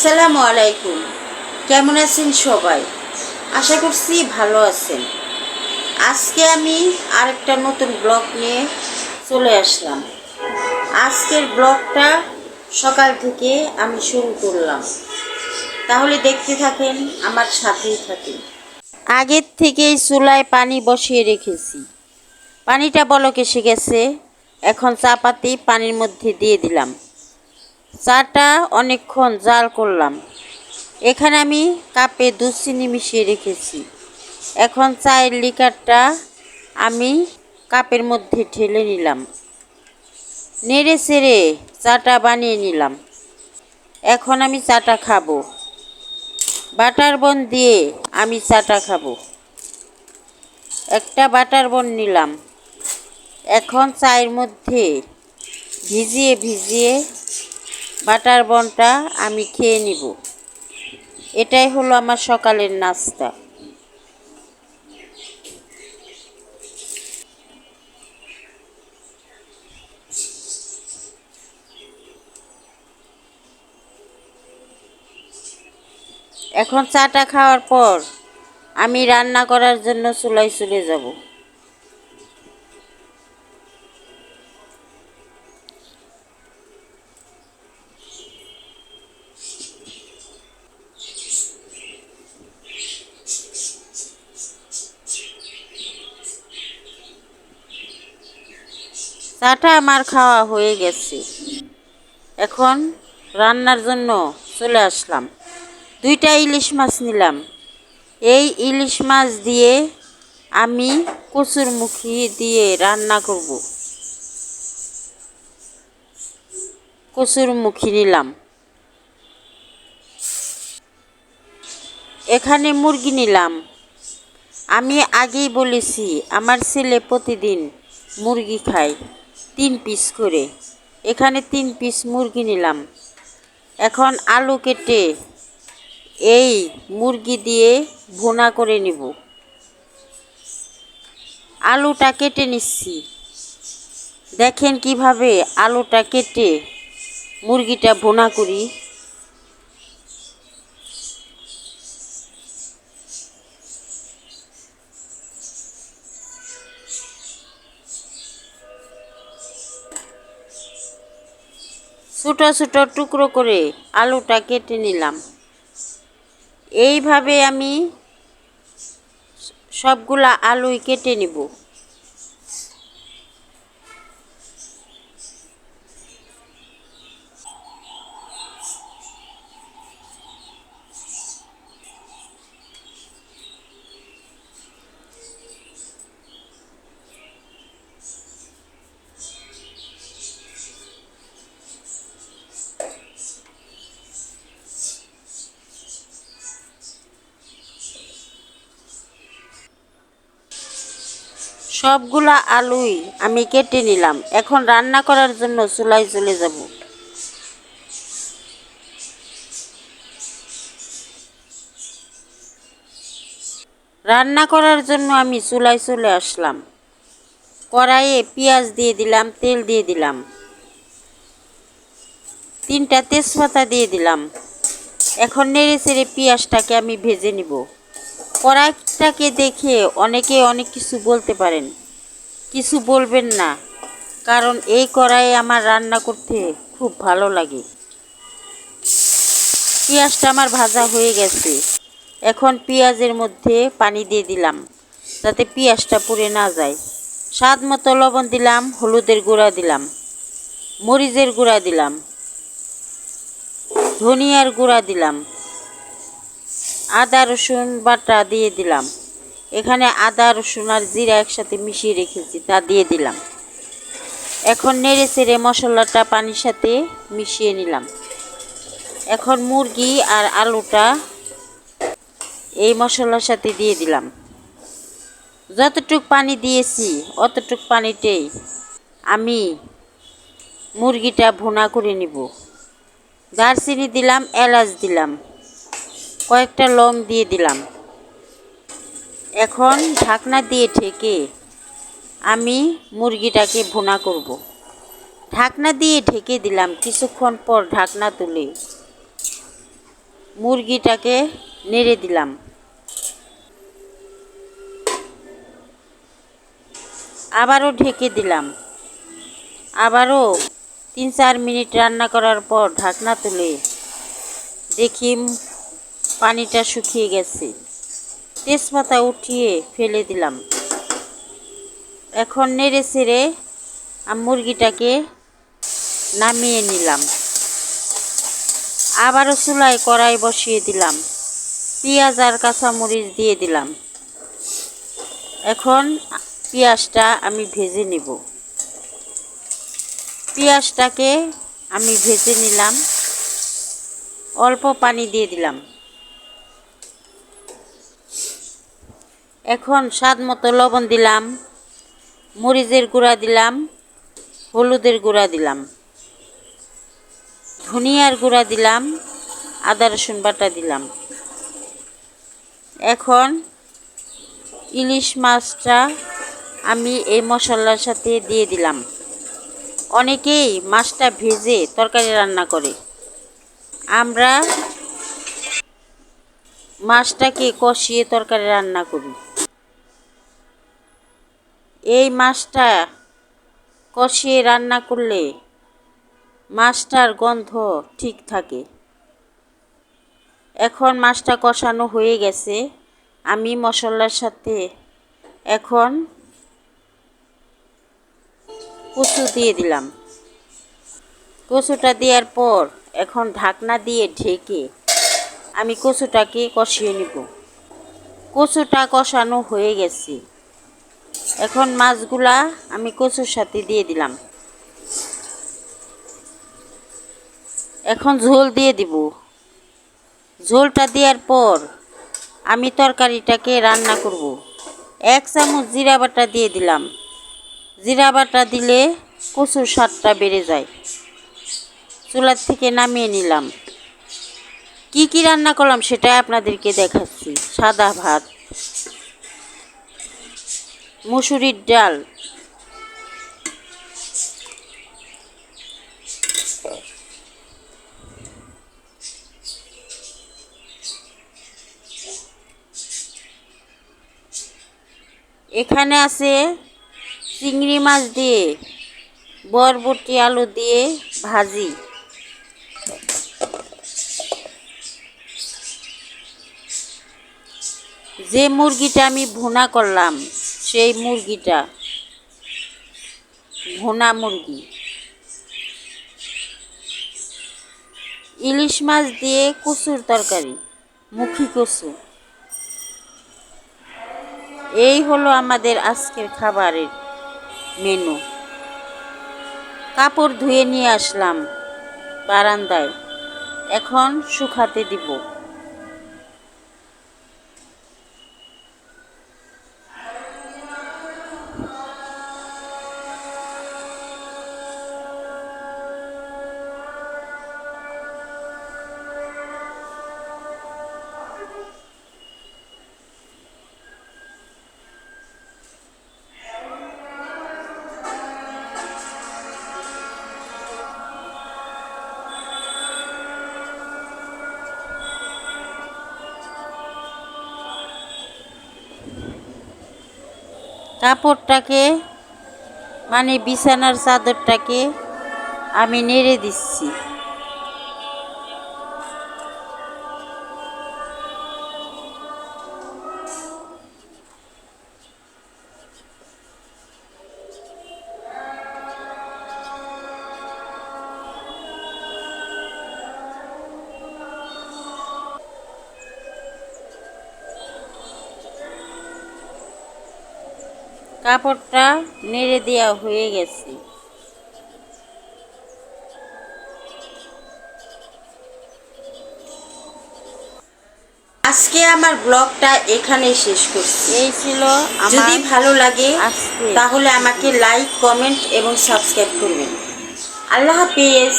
আসসালামু আলাইকুম। কেমন আছেন সবাই? আশা করছি ভালো আছেন। আজকে আমি আরেকটা নতুন ব্লগ নিয়ে চলে আসলাম। আজকের ব্লগটা সকাল থেকে আমি শুরু করলাম, তাহলে দেখতে থাকেন, আমার সাথেই থাকেন। আগের থেকেই চুলায় পানি বসিয়ে রেখেছি। পানিটা বলক এসে গেছে। এখন চা পাতি পানির মধ্যে দিয়ে দিলাম। চাটা অনেকক্ষণ জাল করলাম। এখানে আমি কাপে দুধ চিনি মিশিয়ে রেখেছি। এখন চায়ের লিকারটা আমি কাপের মধ্যে ঢেলে নিলাম। নেড়ে চেড়ে চাটা বানিয়ে নিলাম। এখন আমি চাটা খাবো। বাটার বন দিয়ে আমি চাটা খাবো। একটা বাটার বন নিলাম। এখন চায়ের মধ্যে ভিজিয়ে ভিজিয়ে বাটার বনটা আমি খেয়ে নিব। এটাই হলো আমার সকালের নাস্তা। এখন চাটা খাওয়ার পর আমি রান্না করার জন্য চুলায় চলে যাব। চাটা আমার খাওয়া হয়ে গেছে। এখন রান্নার জন্য চলে আসলাম। 2টা ইলিশ মাছ নিলাম। এই ইলিশ মাছ দিয়ে আমি কচুরমুখী দিয়ে রান্না করব। কচুরমুখী নিলাম। এখানে মুরগি নিলাম। আমি আগেই বলেছি আমার ছেলে প্রতিদিন মুরগি খায় 3 পিস করে। এখানে 3 পিস মুরগি নিলাম। এখন আলু কেটে এই মুরগি দিয়ে ভুনা করে নিব। আলুটা কেটে নিচ্ছি। দেখেন কিভাবে আলুটা কেটে মুরগিটা ভুনা করি। ছোট ছোট টুকরো করে আলুটা কেটে নিলাম। এইভাবে আমি সবগুলা আলুই কেটে নিব। সবগুলা আলুই আমি কেটে নিলাম। এখন রান্না করার জন্য চুলায় চলে যাব। রান্না করার জন্য আমি চুলায় চলে আসলাম। কড়াইয়ে পেঁয়াজ দিয়ে দিলাম, তেল দিয়ে দিলাম, 3টা তেজপাতা দিয়ে দিলাম। এখন নেড়ে চেড়ে পেঁয়াজটাকে আমি ভেজে নিব। কড়াইটাকে দেখে অনেকে অনেক কিছু বলতে পারেন, কিছু বলবেন না, কারণ এই কড়াইয়ে আমার রান্না করতে খুব ভালো লাগে। পেঁয়াজটা আমার ভাজা হয়ে গেছে। এখন পেঁয়াজের মধ্যে পানি দিয়ে দিলাম যাতে পেঁয়াজটা পুড়ে না যায়। স্বাদ মতো লবণ দিলাম, হলুদের গুঁড়া দিলাম, মরিচের গুঁড়া দিলাম, ধনিয়ার গুঁড়া দিলাম, আদা রসুন বাটা দিয়ে দিলাম। এখানে আদা রসুন আর জিরা একসাথে মিশিয়ে রেখেছি, তা দিয়ে দিলাম। এখন নেড়ে চেড়ে মশলাটা পানির সাথে মিশিয়ে নিলাম। এখন মুরগি আর আলুটা এই মশলার সাথে দিয়ে দিলাম। যতটুক পানি দিয়েছি অতটুক পানিতেই আমি মুরগিটা ভুনা করে নিব। দারচিনি দিলাম, এলাচ দিলাম, কয়েকটা লং দিয়ে দিলাম। এখন ঢাকনা দিয়ে ঢেকে আমি মুরগিটাকে ভুনা করব। ঢাকনা দিয়ে ঢেকে দিলাম। কিছুক্ষণ পর ঢাকনা তুলে মুরগিটাকে নেড়ে দিলাম। আবারও ঢেকে দিলাম। আবারও 3-4 মিনিট রান্না করার পর ঢাকনা তুলে দেখি পানিটা শুকিয়ে গেছে। তেজপাতা উঠিয়ে ফেলে দিলাম। এখন নেড়ে চেড়ে মুরগিটাকে নামিয়ে নিলাম। আবারও চুলায় কড়াই বসিয়ে দিলাম। পেঁয়াজ আর কাঁচামরিচ দিয়ে দিলাম। এখন পেঁয়াজটা আমি ভেজে নেব। পেঁয়াজটাকে আমি ভেজে নিলাম। অল্প পানি দিয়ে দিলাম। এখন স্বাদ মতো লবণ দিলাম, মরিচের গুঁড়া দিলাম, হলুদের গুঁড়া দিলাম, ধনিয়ার গুঁড়া দিলাম, আদা রসুন বাটা দিলাম। এখন ইলিশ মাছটা আমি এই মশলার সাথে দিয়ে দিলাম। অনেকেই মাছটা ভেজে তরকারি রান্না করে। আমরা মাছটাকে কষিয়ে তরকারি রান্না করি। এই মাছটা কষিয়ে রান্না করলে মাছটার গন্ধ ঠিক থাকে। এখন মাছটা কষানো হয়ে গেছে। আমি মশলার সাথে এখন কচু দিয়ে দিলাম। কচুটা দেওয়ার পর এখন ঢাকনা দিয়ে ঢেকে আমি কচুটাকে কষিয়ে নেব। কচুটা কষানো হয়ে গেছে। এখন মাছগুলা আমি কচুর সাথে দিয়ে দিলাম। এখন ঝোল দিয়ে দিব। ঝোলটা দেওয়ার পর আমি তরকারিটাকে রান্না করব। 1 চামচ জিরা বাটা দিয়ে দিলাম। জিরা বাটা দিলে কচুর স্বাদটা বেড়ে যায়। চুলার থেকে নামিয়ে নিলাম। কি কি রান্না করলাম সেটা আপনাদেরকে দেখাচ্ছি। সাদা ভাত, মুসুরির ডাল, এখানে আছে চিংড়ি মাছ দিয়ে বরবটি আলু দিয়ে ভাজি, যে মুরগিটা আমি ভুনা করলাম সেই মুরগিটা ভুনা মুরগি, ইলিশ মাছ দিয়ে কচুর তরকারি, মুখী কচু। এই হলো আমাদের আজকের খাবারের মেনু। কাপড় ধুয়ে নিয়ে আসলাম বারান্দায়, এখন শুকাতে দিব। কাপড়টাকে মানে বিছানার চাদরটাকে আমি নেড়ে দিচ্ছি। কাপড়টা নেড়ে দেওয়া হয়ে গেছে। আজকে আমার ব্লগটা এখানেই শেষ করছি। এই ছিল যদি ভালো লাগে তাহলে আমাকে লাইক, কমেন্ট এবং সাবস্ক্রাইব করবেন। আল্লাহ হাফেজ।